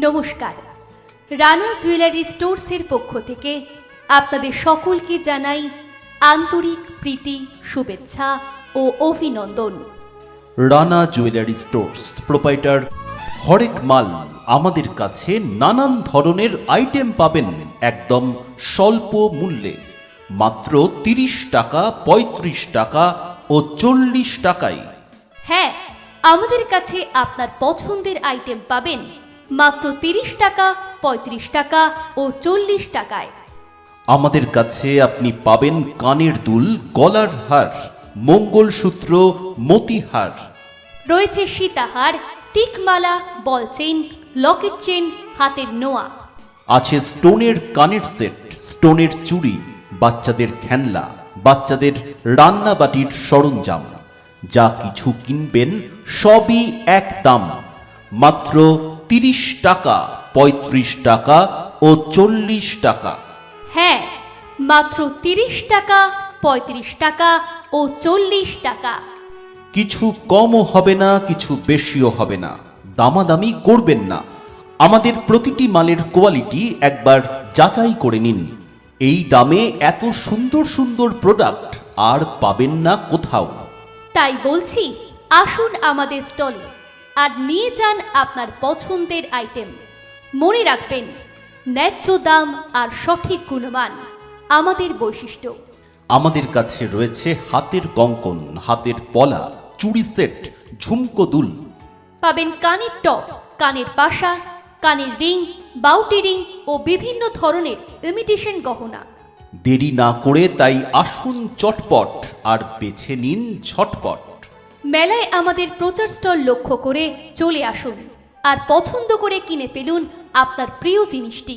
নমস্কার, রানা জুয়েলারি স্টোর্সের পক্ষ থেকে আপনাদের সকলকে জানাই আন্তরিক প্রীতি, শুভেচ্ছা ও অভিনন্দন। রানা জুয়েলারি স্টোর্স প্রোপাইটার, হরেক মাল আমাদের কাছে নানান ধরনের আইটেম পাবেন একদম স্বল্প মূল্যে, মাত্র 30 টাকা, 35 টাকা ও 40 টাকায়। হ্যাঁ, আমাদের কাছে আপনার পছন্দের আইটেম পাবেন মাত্র 30 টাকা, 35 টাকা ও 40 টাকায়। আমাদের কাছে আপনি পাবেন কানের দুল, গলার হার, মঙ্গলসূত্র, মতিহার। রয়েছে সীতাহার, টিকমালা, বল চেইন, লকেট চেইন, হাতের নোয়া। আছে স্টোনের কানের সেট, স্টোনের চুড়ি, বাচ্চাদের খেলনা, বাচ্চাদের রান্নাবাটির সরঞ্জাম। যা কিছু কিনবেন সবই এক দাম, মাত্র 30 টাকা, 35 টাকা ও 40 টাকা। হ্যাঁ, মাত্র 30 টাকা, 35 টাকা ও 40 টাকা। কিছু কমও হবে না, কিছু বেশিও হবে না, দামাদামি করবেন না। আমাদের প্রতিটি মালের কোয়ালিটি একবার যাচাই করে নিন। এই দামে এত সুন্দর সুন্দর প্রোডাক্ট আর পাবেন না কোথাও। তাই বলছি, আসুন আমাদের স্টলে আর নিয়ে যান আপনার পছন্দের আইটেম। মনে রাখবেন, ন্যায্য দাম আর সঠিক গুণমান আমাদের বৈশিষ্ট্য। আমাদের কাছে রয়েছে হাতের কঙ্কন, হাতের পলা, চুড়ি সেট, ঝুমকো দুল। পাবেন কানের টপ, কানের পাশা, কানের রিং, বাউটি রিং ও বিভিন্ন ধরনের ইমিটেশন গহনা। দেরি না করে তাই আসুন চটপট আর বেছে নিন ঝটপট। মেলায় আমাদের প্রচার স্টল লক্ষ্য করে চলে আসুন আর পছন্দ করে কিনে ফেলুন আপনার প্রিয় জিনিসটি।